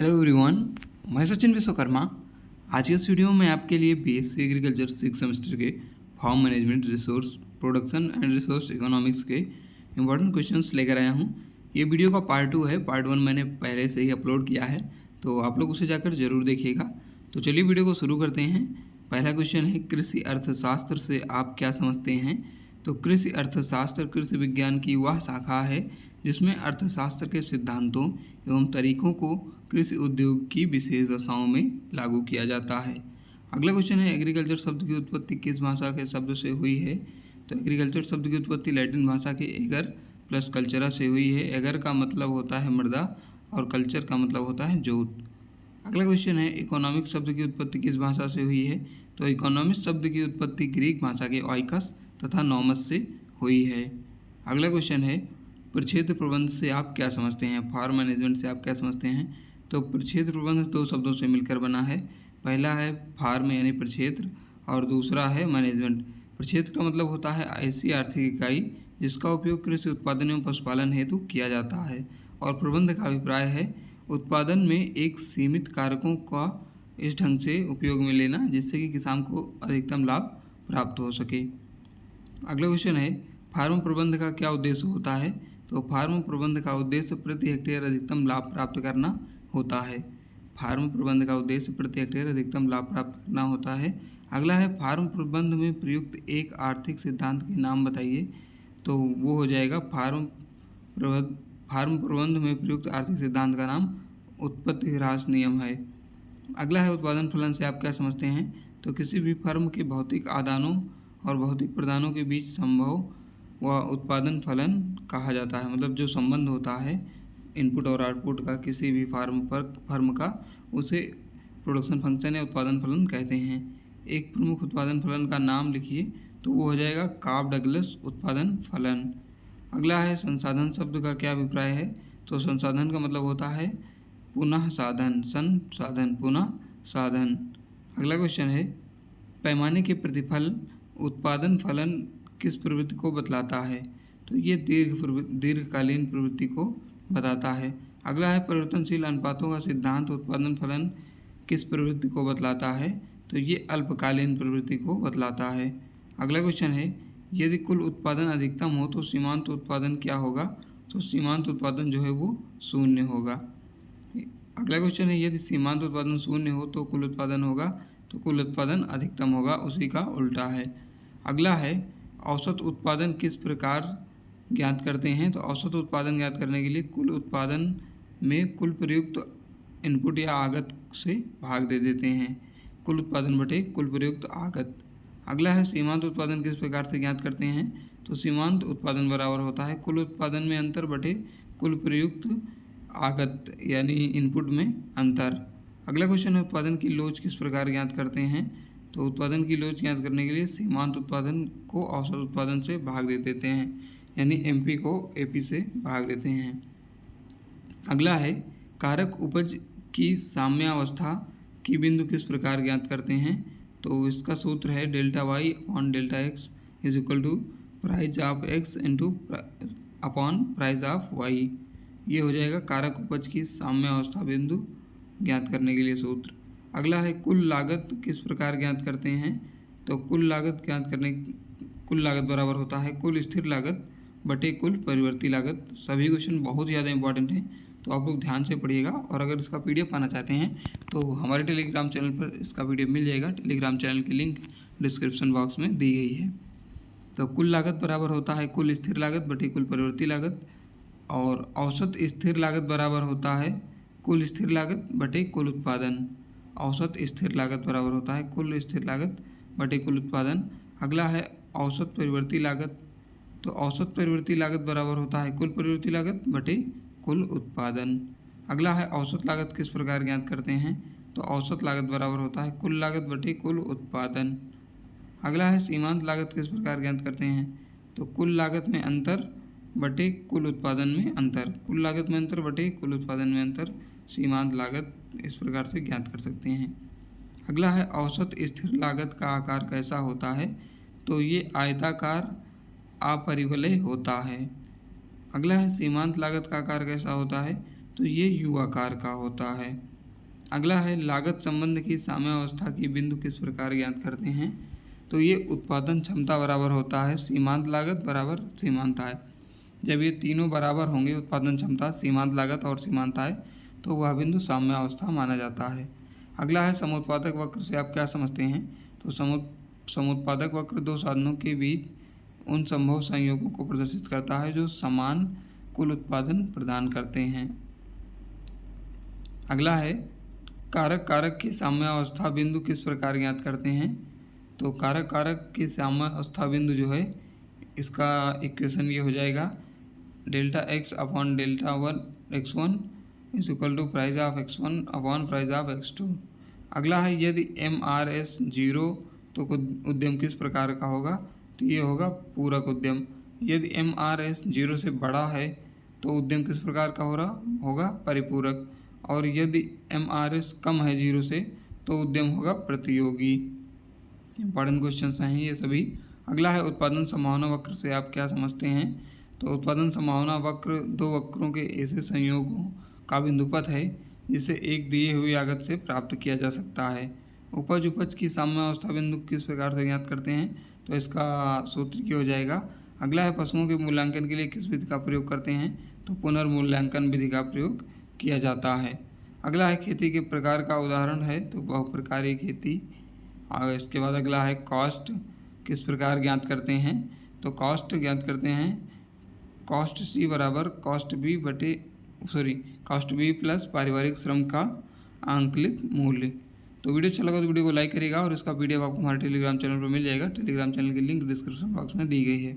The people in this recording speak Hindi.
हेलो एवरीवन, मैं सचिन विश्वकर्मा। आज के इस वीडियो में आपके लिए बीएससी एग्रीकल्चर 6 सेमेस्टर के farm management, resource production and resource economics के इम्पोर्टेंट क्वेश्चंस लेकर आया हूं। ये वीडियो का पार्ट 2 है। पार्ट 1 मैंने पहले से ही अपलोड किया है, तो आप लोग उसे जाकर ज़रूर देखिएगा। तो चलिए वीडियो को शुरू करते हैं। पहला क्वेश्चन है, कृषि अर्थशास्त्र से आप क्या समझते हैं? तो कृषि अर्थशास्त्र कृषि विज्ञान की वह शाखा है जिसमें अर्थशास्त्र के सिद्धांतों एवं तरीकों को कृषि उद्योग की विशेष दशाओं में लागू किया जाता है। अगला क्वेश्चन है, एग्रीकल्चर शब्द की उत्पत्ति किस भाषा के शब्द से हुई है? तो एग्रीकल्चर शब्द की उत्पत्ति लैटिन भाषा के एगर प्लस कल्चरा से हुई है। एगर का मतलब होता है मृदा और कल्चर का मतलब होता है जोत। अगला क्वेश्चन है, इकोनॉमिक शब्द की उत्पत्ति किस भाषा से हुई है? तो इकोनॉमिक्स शब्द की उत्पत्ति ग्रीक भाषा के ऑइकस तथा नॉमस से हुई है। अगला क्वेश्चन है, प्रक्षेत्र प्रबंध से आप क्या समझते हैं? फार्म मैनेजमेंट से आप क्या समझते हैं? तो प्रक्षेत्र प्रबंध दो शब्दों से मिलकर बना है। पहला है फार्म यानी प्रक्षेत्र और दूसरा है मैनेजमेंट। प्रक्षेत्र का मतलब होता है ऐसी आर्थिक इकाई जिसका उपयोग कृषि उत्पादन एवं पशुपालन हेतु किया जाता है, और प्रबंध का अभिप्राय है उत्पादन में एक सीमित कारकों का इस ढंग से उपयोग में लेना जिससे कि किसान को अधिकतम लाभ प्राप्त हो सके। अगला क्वेश्चन है, फार्म प्रबंध का क्या उद्देश्य होता है? तो फार्म प्रबंध का उद्देश्य प्रति हेक्टेयर अधिकतम लाभ प्राप्त करना होता है। फार्म प्रबंध का उद्देश्य प्रति हेक्टेयर अधिकतम लाभ प्राप्त करना होता है। अगला है, फार्म प्रबंध में प्रयुक्त एक आर्थिक सिद्धांत के नाम बताइए। तो वो हो जाएगा फार्म प्रबंध में प्रयुक्त आर्थिक सिद्धांत का नाम उत्पत्ति ह्रास नियम है। अगला है, उत्पादन फलन से आप क्या समझते हैं? तो किसी भी फर्म के भौतिक आदानों और भौतिक प्रदानों के बीच संभव व उत्पादन फलन कहा जाता है। मतलब जो संबंध होता है इनपुट और आउटपुट का किसी भी फर्म का, उसे प्रोडक्शन फंक्शन या उत्पादन फलन कहते हैं। एक प्रमुख उत्पादन फलन का नाम लिखिए। तो वो हो जाएगा काब डगलस उत्पादन फलन। अगला है, संसाधन शब्द का क्या अभिप्राय है? तो संसाधन का मतलब होता है पुनः साधन, संसाधन पुनः साधन। अगला क्वेश्चन है, पैमाने के प्रतिफल उत्पादन फलन किस प्रवृत्ति को बतलाता है? तो ये दीर्घकालीन प्रवृत्ति को बताता है। अगला है, परिवर्तनशील अनुपातों का सिद्धांत उत्पादन फलन किस प्रवृत्ति को बतलाता है? तो ये अल्पकालीन प्रवृत्ति को बतलाता है। अगला क्वेश्चन है, यदि कुल उत्पादन अधिकतम हो तो सीमांत उत्पादन क्या होगा? तो सीमांत उत्पादन जो है वो शून्य होगा। अगला क्वेश्चन है, यदि सीमांत उत्पादन शून्य हो तो कुल उत्पादन होगा? तो कुल उत्पादन अधिकतम होगा, उसी का उल्टा है। अगला है, औसत उत्पादन किस प्रकार ज्ञात करते हैं? तो औसत उत्पादन ज्ञात करने के लिए कुल उत्पादन में कुल प्रयुक्त इनपुट या आगत से भाग दे देते हैं। कुल उत्पादन बटे कुल प्रयुक्त आगत। अगला है, सीमांत उत्पादन किस प्रकार से ज्ञात करते हैं? तो सीमांत उत्पादन बराबर होता है कुल उत्पादन में अंतर बटे कुल प्रयुक्त आगत यानी इनपुट में अंतर। अगला क्वेश्चन है, उत्पादन की लोच किस प्रकार ज्ञात करते हैं? तो उत्पादन की लोच ज्ञात करने के लिए सीमांत उत्पादन को औसत उत्पादन से भाग दे देते हैं, यानी एमपी को एपी से भाग देते हैं। अगला है, कारक उपज की साम्यावस्था की बिंदु किस प्रकार ज्ञात करते हैं? तो इसका सूत्र है delta Y upon delta X is equal to price of X into upon price of Y. ये हो जाएगा कारक उपज की साम्यावस्था बिंदु ज्ञात करने के लिए सूत्र। अगला है, कुल लागत किस प्रकार ज्ञात करते हैं? तो कुल लागत बराबर होता है कुल स्थिर लागत बटे कुल परिवर्ती लागत। सभी क्वेश्चन बहुत ज़्यादा इंपॉर्टेंट हैं, तो आप लोग ध्यान से पढ़िएगा। और अगर इसका पीडीएफ पाना चाहते हैं तो हमारे टेलीग्राम चैनल पर इसका पीडीएफ मिल जाएगा। टेलीग्राम चैनल की लिंक डिस्क्रिप्शन बॉक्स में दी गई है। तो कुल लागत बराबर होता है कुल स्थिर लागत बटे कुल परिवर्ती लागत, और औसत स्थिर लागत बराबर होता है कुल स्थिर लागत बटे कुल उत्पादन। औसत स्थिर लागत बराबर होता है कुल स्थिर लागत बटे कुल उत्पादन। अगला है, औसत परिवर्ती लागत। तो औसत परिवर्ती लागत बराबर होता है कुल परिवर्ती लागत बटे कुल उत्पादन। अगला है, औसत लागत किस प्रकार ज्ञात करते हैं? तो औसत लागत बराबर होता है कुल लागत बटे कुल उत्पादन। अगला है, सीमांत लागत किस प्रकार ज्ञात करते हैं? तो कुल लागत में अंतर बटे कुल उत्पादन में अंतर। कुल लागत में अंतर बटे कुल उत्पादन में अंतर सीमांत लागत इस प्रकार से ज्ञात कर सकते हैं। अगला है, औसत स्थिर लागत का आकार कैसा होता है? तो ये आयताकार अपरिवलय होता है। अगला है, सीमांत लागत का आकार कैसा होता है? तो तो ये यू आकार का होता है। अगला है लागत संबंध की साम्यावस्था की बिंदु किस प्रकार ज्ञात करते हैं। तो ये उत्पादन क्षमता बराबर होता है सीमांत लागत बराबर सीमांत आय। जब ये तीनों बराबर होंगे, उत्पादन क्षमता, सीमांत लागत और सीमांत आय, तो वह बिंदु साम्यावस्था माना जाता है। अगला है समुत्पादक वक्र से आप क्या समझते हैं। तो समुत्पादक वक्र दो साधनों के बीच उन संभव संयोगों को प्रदर्शित करता है जो समान कुल उत्पादन प्रदान करते हैं। अगला है कारक कारक की साम्यावस्था बिंदु किस प्रकार ज्ञात करते हैं। तो कारक कारक की साम्यावस्था बिंदु जो है, इसका इक्वेशन ये हो जाएगा delta X upon delta X one is equal to price of X one upon price of X two. अगला है यदि MRS 0 तो उद्यम किस प्रकार का होगा। तो ये होगा पूरक उद्यम। यदि MRS 0 से बड़ा है तो उद्यम किस प्रकार का होगा परिपूरक। और यदि MRS कम है 0 से तो उद्यम होगा प्रतियोगी। इंपॉर्टेंट क्वेश्चन हैं ये सभी। अगला है उत्पादन संभावना वक्र से आप क्या समझते हैं। तो उत्पादन संभावना वक्र दो वक्रों के ऐसे संयोगों का बिंदुपथ है जिसे एक दिए हुई लागत से प्राप्त किया जा सकता है। उपज की साम्यावस्था बिंदु किस प्रकार से ज्ञात करते हैं। तो इसका सूत्र क्या हो जाएगा। अगला है पशुओं के मूल्यांकन के लिए किस विधि का प्रयोग करते हैं। तो पुनर्मूल्यांकन विधि का प्रयोग किया जाता है। अगला है खेती के प्रकार का उदाहरण है तो बहुप्रकारीय खेती। और इसके बाद अगला है कॉस्ट किस प्रकार ज्ञात करते हैं। तो कॉस्ट ज्ञात करते हैं कॉस्ट C बराबर कॉस्ट बी प्लस पारिवारिक श्रम का आंकलित मूल्य। तो वीडियो अच्छा लगा तो वीडियो को लाइक करिएगा और इसका PDF आपको हमारे टेलीग्राम चैनल पर मिल जाएगा। टेलीग्राम चैनल की लिंक डिस्क्रिप्शन बॉक्स में दी गई है।